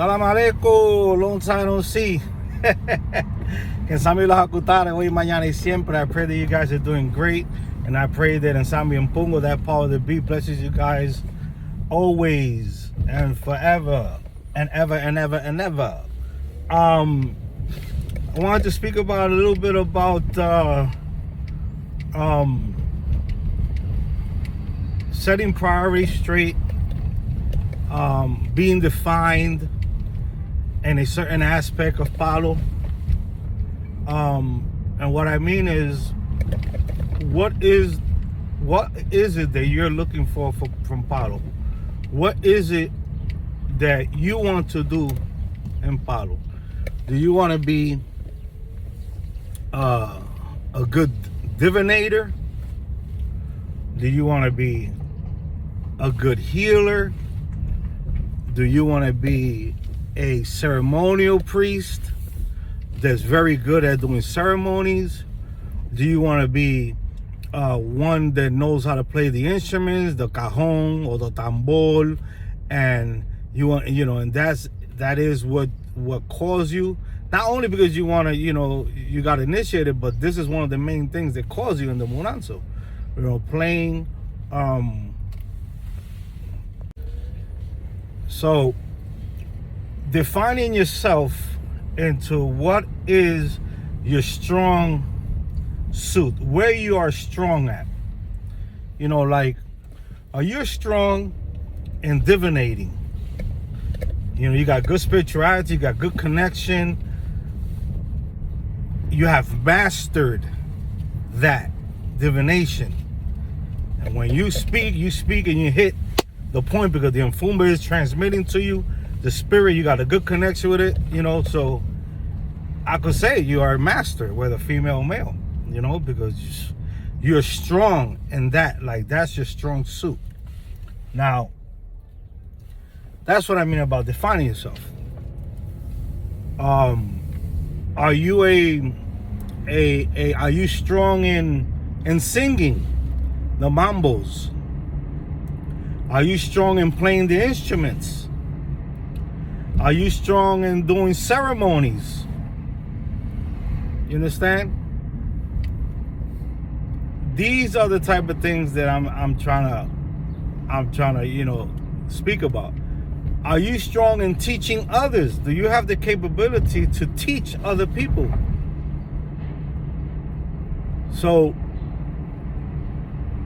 Salam alaikum, long time no see. Que Sami los acutare hoy, mañana y siempre. I pray that you guys are doing great. And I pray that in Sami and Pungo, that power of the beat blesses you guys always and forever and ever and ever and ever. I wanted to speak about a little bit about setting priorities straight, being defined in a certain aspect of Palo. And what I mean is, what is it that you're looking for from Palo? What is it that you want to do in Palo? Do you want to be a good divinator? Do you want to be a good healer? Do you want to be a ceremonial priest that's very good at doing ceremonies? Do you want to be one that knows how to play the instruments, the cajon or the tambor, and you want, and that is what calls you? Not only because you want to, you got initiated, but this is one of the main things that calls you in the Muranzo. Playing. So defining yourself into what is your strong suit, where you are strong at. Like, are you strong in divinating? You got good spirituality, you got good connection. You have mastered that divination. And when you speak and you hit the point because the Mfumba is transmitting to you the spirit, you got a good connection with it, so I could say you are a master, whether female or male, because you're strong in that. Like, that's your strong suit. Now, that's what I mean about defining yourself. Are you are you strong in singing the mambos? Are you strong in playing the instruments? Are you strong in doing ceremonies? You understand? These are the type of things that I'm trying to speak about. Are you strong in teaching others? Do you have the capability to teach other people? So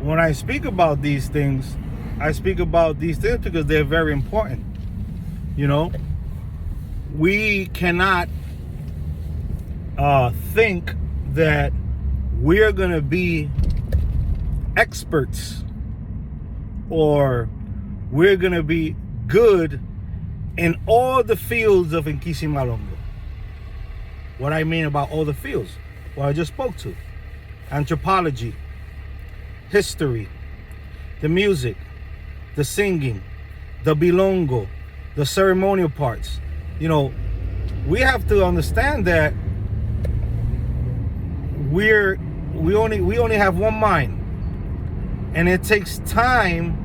when I speak about these things, I speak about these things because they're very important. We cannot think that we're going to be experts or we're going to be good in all the fields of Nkisi-Malongo. What I mean about all the fields, what I just spoke to: anthropology, history, the music, the singing, the bilongo, the ceremonial parts. We have to understand that we only have one mind, and it takes time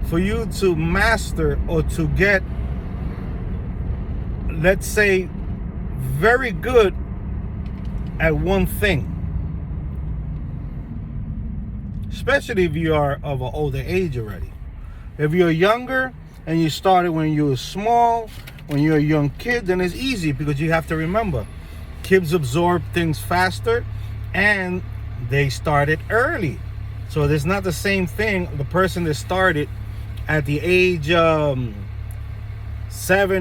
for you to master or to get, let's say, very good at one thing. Especially if you are of an older age already. If you're younger and you started when you were small, when you're a young kid, then it's easy because you have to remember, kids absorb things faster and they started early. So there's not the same thing. The person that started at the age 7,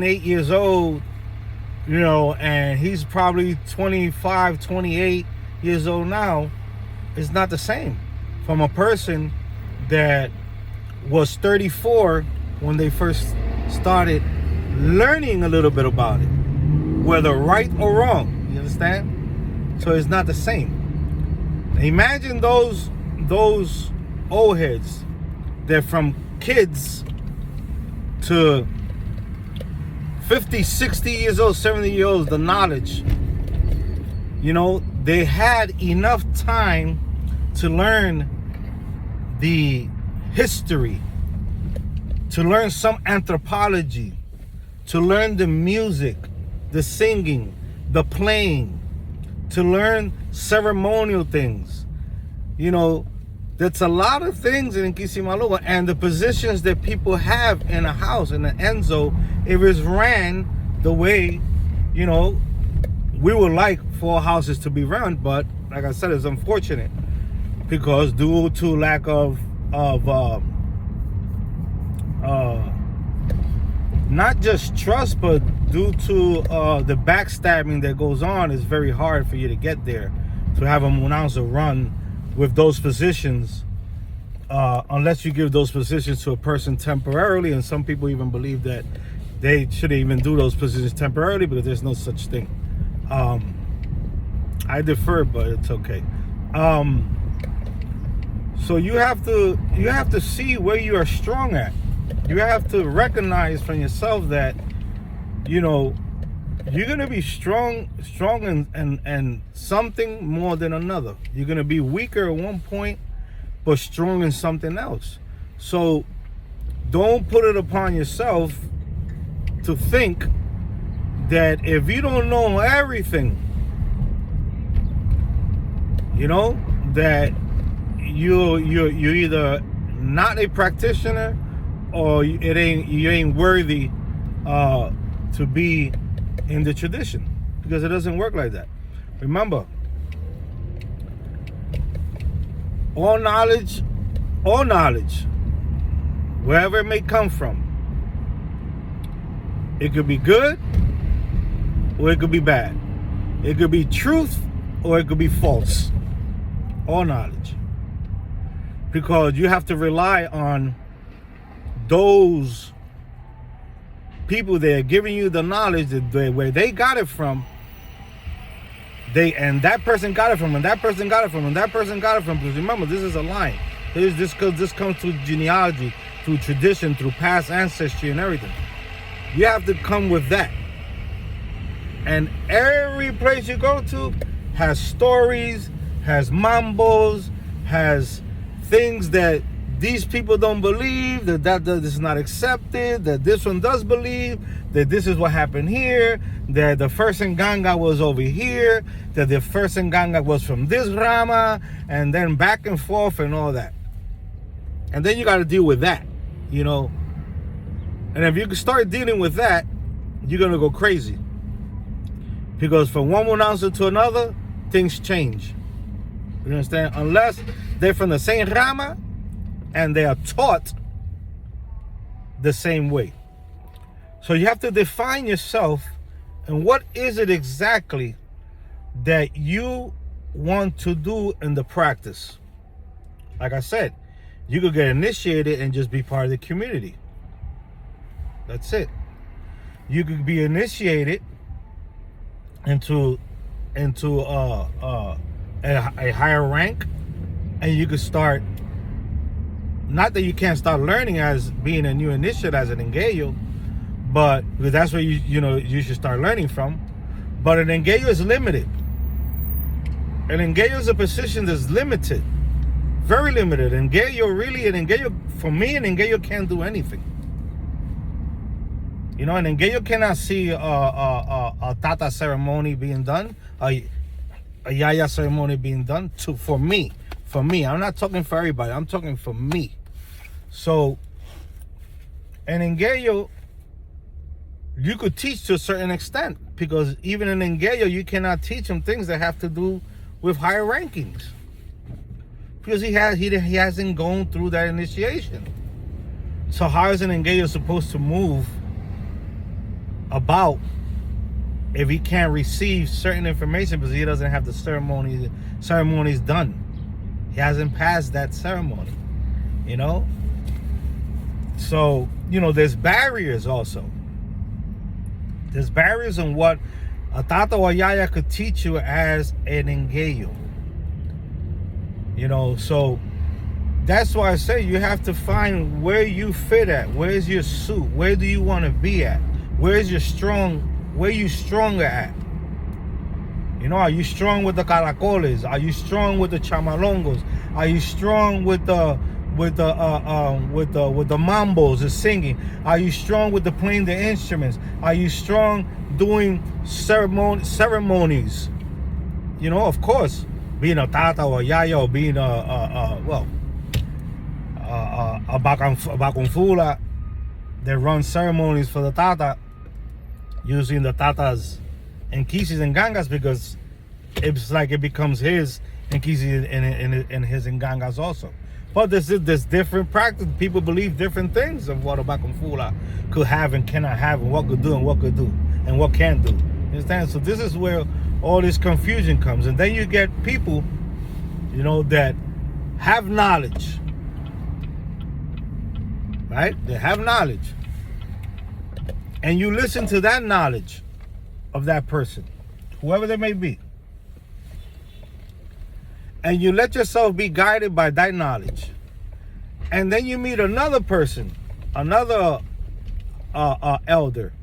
8 years old, and he's probably 25, 28 years old now, it's not the same from a person that was 34 when they first started learning a little bit about it, whether right or wrong. You understand? So it's not the same. Imagine those old heads that from kids to 50, 60 years old, 70 years old, the knowledge, they had enough time to learn the history, to learn some anthropology, to learn the music, the singing, the playing, to learn ceremonial things. You know, that's a lot of things in Kisimaluga, and the positions that people have in a house, in the Enzo, if it's ran the way, you know, we would like for houses to be run, but like I said, it's unfortunate because due to lack of not just trust, but due to the backstabbing that goes on, it's very hard for you to get there, to have a Munanza run with those positions, unless you give those positions to a person temporarily, and some people even believe that they shouldn't even do those positions temporarily because there's no such thing. I defer, but it's okay. So you have to see where you are strong at. You have to recognize from yourself that, you know, you're gonna be strong in something more than another. You're gonna be weaker at one point, but strong in something else. So don't put it upon yourself to think that if you don't know everything, you know, that you're either not a practitioner or you ain't worthy to be in the tradition, because it doesn't work like that. Remember, all knowledge, wherever it may come from, it could be good or it could be bad. It could be truth or it could be false. All knowledge. Because you have to rely on those people that are giving you the knowledge, where they got it from, and that person got it from, and that person got it from, and that person got it from. Because remember, this is a line. This comes through genealogy, through tradition, through past ancestry and everything. You have to come with that. And every place you go to has stories, has mambos, has things that these people don't believe, that is not accepted, that this one does believe, that this is what happened here, that the first Nganga was over here, that the first Nganga was from this Rama, and then back and forth and all that. And then you got to deal with that, you know. And if you can start dealing with that, you're going to go crazy. Because from one Munanza to another, things change. You understand? Unless they're from the same Rama and they are taught the same way. So you have to define yourself and what is it exactly that you want to do in the practice. Like I said, you could get initiated and just be part of the community. That's it. You could be initiated into a higher rank, and you could start. Not that you can't start learning as being a new initiate as an Engeyo, but because that's where you should start learning from. But an Engeyo is limited. An Engeyo is a position that's limited, very limited. For me, an Engeyo can't do anything. You know, an Engeyo cannot see a Tata ceremony being done, a Yaya ceremony being done. For me, I'm not talking for everybody. I'm talking for me. So, an Engeyo, you could teach to a certain extent, because even in Engeyo, you cannot teach him things that have to do with higher rankings, because he hasn't gone through that initiation. So how is an Engeyo supposed to move about if he can't receive certain information because he doesn't have the ceremonies done? He hasn't passed that ceremony, you know? So, you know, there's barriers also. There's barriers in what a Tata or Yaya could teach you as an Engeyo. You know, so that's why I say you have to find where you fit at. Where's your suit? Where do you want to be at? Where's your where you stronger at? You know, are you strong with the caracoles? Are you strong with the chamalongos? Are you strong with the the mambos, the singing? Are you strong with the playing the instruments? Are you strong doing ceremonies? You know, of course, being a tata or a yaya, or being a bakunfula, they run ceremonies for the tata, using the tatas and kisis and gangas, because it's like it becomes his, and kisis and his and gangas also. But there's different practice. People believe different things of what a bakunfula could have and cannot have, and what could do and what could do and what can't do. You understand? So this is where all this confusion comes, and then you get people, you know, that have knowledge, right? They have knowledge, and you listen to that knowledge of that person, whoever they may be, and you let yourself be guided by that knowledge. And then you meet another person, another elder,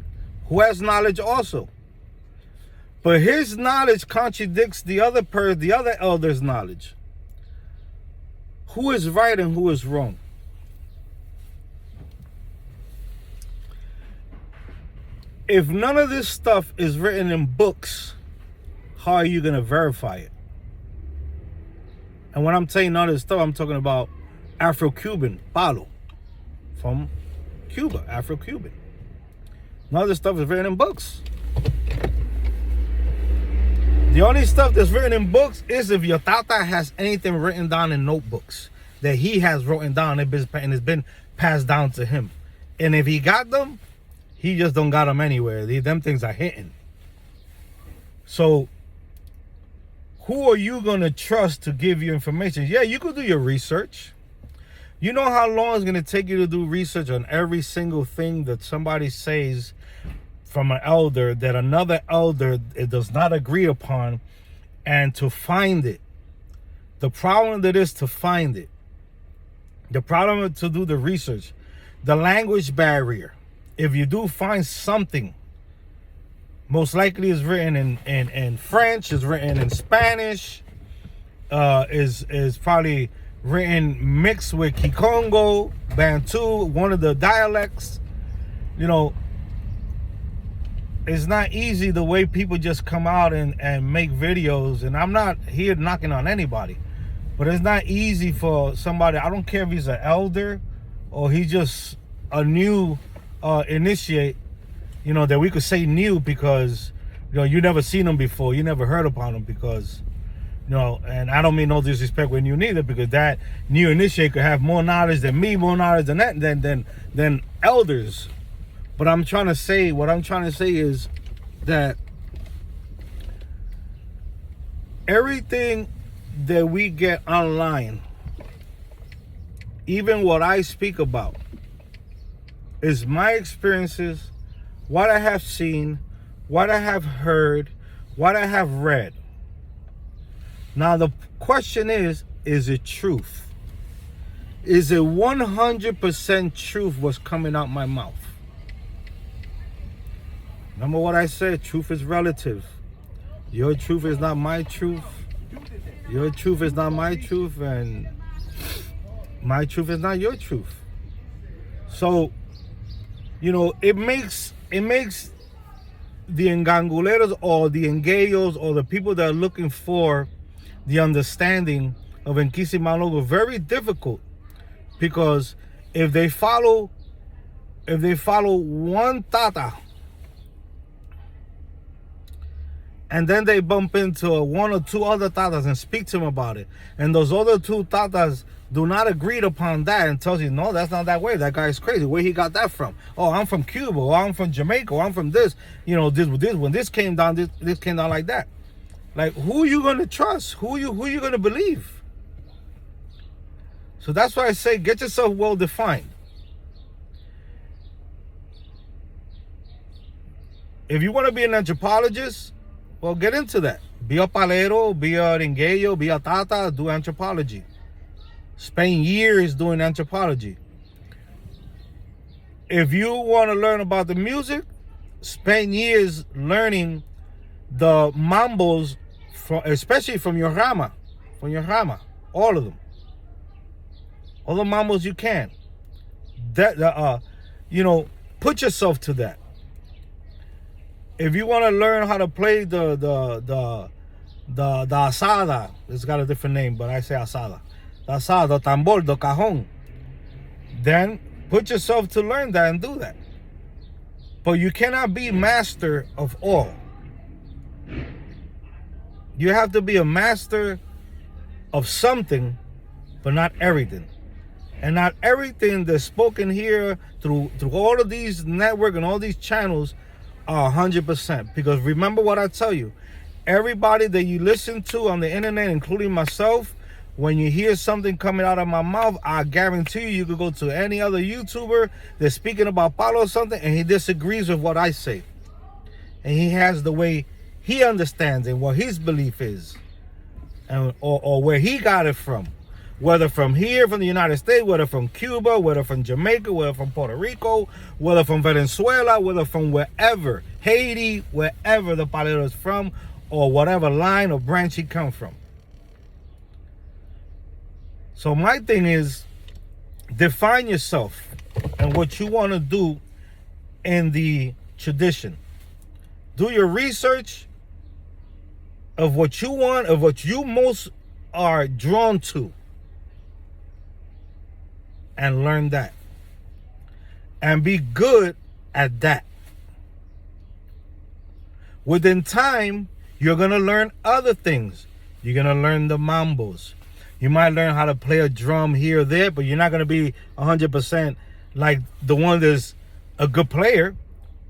who has knowledge also, but his knowledge contradicts the other elder's knowledge. Who is right and who is wrong? If none of this stuff is written in books, how are you going to verify it? And when I'm saying none of this stuff, I'm talking about Afro-Cuban, palo, from Cuba, Afro-Cuban. None of this stuff is written in books. The only stuff that's written in books is if your tata has anything written down in notebooks that he has written down and it's been passed down to him. And if he got them, he just don't got them anywhere. Them things are hidden. So who are you going to trust to give you information? Yeah, you could do your research. You know how long it's going to take you to do research on every single thing that somebody says from an elder that another elder it does not agree upon, and to find it. The problem that is to find it. The problem to do the research. The language barrier. If you do find something, most likely is written in French, is written in Spanish, is probably written mixed with Kikongo, Bantu, one of the dialects. You know, it's not easy the way people just come out and make videos. And I'm not here knocking on anybody, but it's not easy for somebody, I don't care if he's an elder or he's just a new initiate, you know, that we could say new because, you know, you never seen them before, you never heard upon them because, you know, and I don't mean no disrespect with you neither, because that new initiate could have more knowledge than me, more knowledge than that, than elders. But what I'm trying to say is that everything that we get online, even what I speak about, is my experiences, what I have seen, what I have heard, what I have read. Now the question is it truth? Is it 100% truth what's coming out my mouth? Remember what I said, truth is relative. Your truth is not my truth. Your truth is not my truth, and my truth is not your truth. So, you know, it makes the enganguleros or the engayos or the people that are looking for the understanding of Nkisimalogo very difficult, because if they follow one tata and then they bump into one or two other tatas and speak to them about it, and those other two tatas do not agree upon that and tells you, no, that's not that way, that guy's crazy, where he got that from? Oh, I'm from Cuba, or I'm from Jamaica, or I'm from this, you know, this when this came down, this came down like that. Like, who are you going to trust? Who you going to believe? So that's why I say, get yourself well defined. If you want to be an anthropologist, well, get into that. Be a palero, be a rengueyo, be a tata, do anthropology. Spend years doing anthropology. If you want to learn about the music, spend years learning the mambos, especially from your rama, all of them. all the mambos you can. That you know, put yourself to that. If you want to learn how to play the asada, it's got a different name, but I say asada. The asada, the tambor, the cajon. Then put yourself to learn that and do that. But you cannot be master of all. You have to be a master of something, but not everything. And not everything that's spoken here through all of these networks and all these channels are 100%. Because remember what I tell you, everybody that you listen to on the internet, including myself, when you hear something coming out of my mouth, I guarantee you could go to any other YouTuber that's speaking about Paulo or something, and he disagrees with what I say. And he has the way he understands and what his belief is, and or where he got it from. Whether from here, from the United States, whether from Cuba, whether from Jamaica, whether from Puerto Rico, whether from Venezuela, whether from wherever, Haiti, wherever the palero is from, or whatever line or branch he come from. So my thing is, define yourself and what you want to do in the tradition. Do your research of what you want, of what you most are drawn to, and learn that. And be good at that. Within time, you're going to learn other things. You're going to learn the mambos. You might learn how to play a drum here or there, but you're not going to be 100% like the one that's a good player.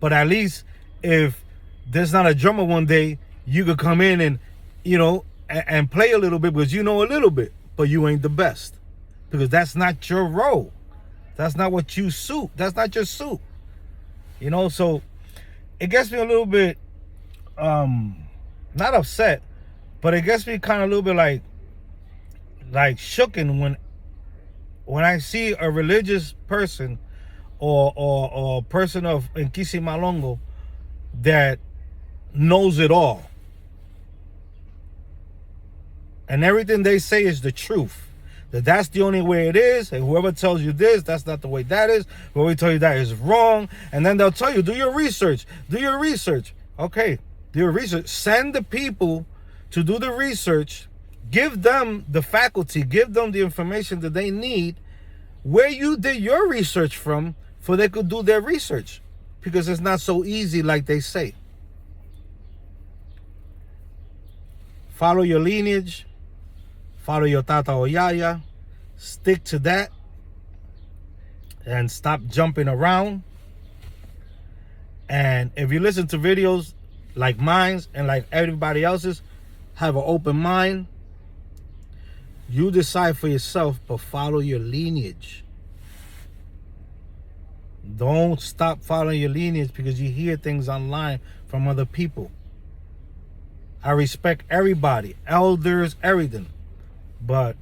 But at least if there's not a drummer one day, you could come in and, you know, and play a little bit because you know a little bit, but you ain't the best. Because that's not your role. That's not what you suit. That's not your suit. You know, so it gets me a little bit, not upset, but it gets me kind of a little bit like shooken when I see a religious person or person of Nkisi that knows it all. And everything they say is the truth. That's the only way it is, and whoever tells you this, that's not the way that is. Whoever tells you that is wrong, and then they'll tell you, do your research. Okay, do your research. Send the people to do the research. Give them the faculty, give them the information that they need, where you did your research from, for they could do their research, because it's not so easy like they say. Follow your lineage. Follow your tata or yaya. Stick to that. And stop jumping around. And if you listen to videos like mine and like everybody else's, have an open mind. You decide for yourself, but follow your lineage. Don't stop following your lineage because you hear things online from other people. I respect everybody, elders, everything. But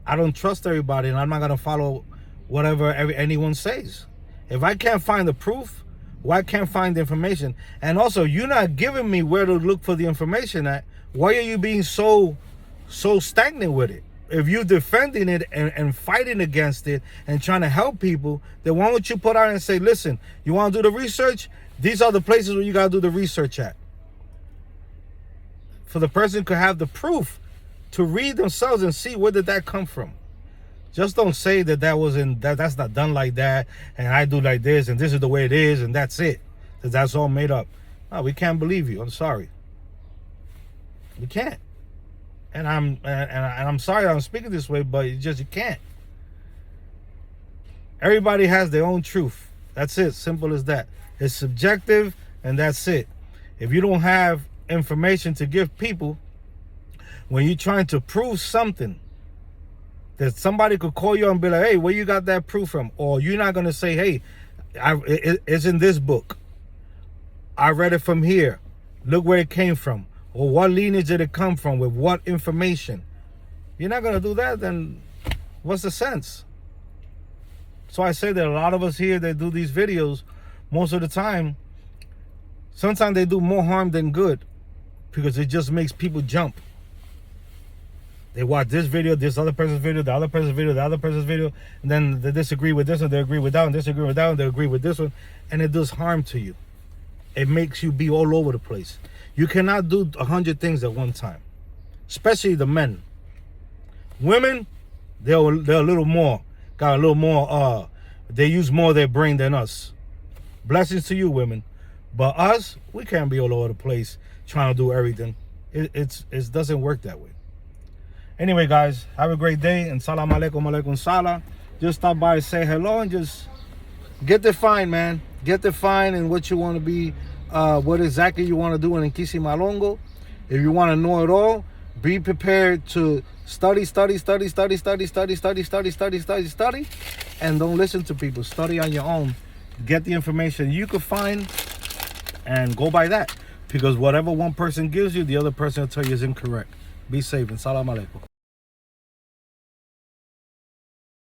I don't trust everybody, and I'm not going to follow whatever anyone says. If I can't find the proof, why can't find the information? And also, you're not giving me where to look for the information at. Why are you being so stagnant with it? If you're defending it and fighting against it and trying to help people, then why don't you put out and say, listen, you want to do the research? These are the places where you got to do the research at. For the person could have the proof to read themselves and see where did that come from. Just don't say that's not done like that, and I do like this, and this is the way it is, and that's it. That's all made up. No, we can't believe you. I'm sorry. We can't. And I'm sorry I'm speaking this way, but you can't. Everybody has their own truth. That's it. Simple as that. It's subjective, and that's it. If you don't have information to give people, when you're trying to prove something, that somebody could call you and be like, hey, where you got that proof from? Or you're not going to say, hey, it's in this book. I read it from here. Look where it came from. Or what lineage did it come from? With what information? You're not going to do that, then what's the sense? So I say that a lot of us here that do these videos, most of the time, sometimes they do more harm than good, because it just makes people jump. They watch this video, this other person's video, the other person's video, the other person's video, and then they disagree with this one, they agree with that one, disagree with that one, they agree with this one, and it does harm to you. It makes you be all over the place. You cannot do 100 things at one time, especially the men. Women, they're a little more, got a little more, they use more of their brain than us. Blessings to you, women. But us, we can't be all over the place trying to do everything. It doesn't work that way. Anyway, guys, have a great day, and salam alaikum, alaikum salam. Just stop by and say hello, and just get defined, man. Get defined in what you want to be, what exactly you want to do in Kisi Malongo. If you want to know it all, be prepared to study, and don't listen to people. Study on your own. Get the information you can find and go by that. Because whatever one person gives you, the other person will tell you is incorrect. Be safe, and salam alaikum.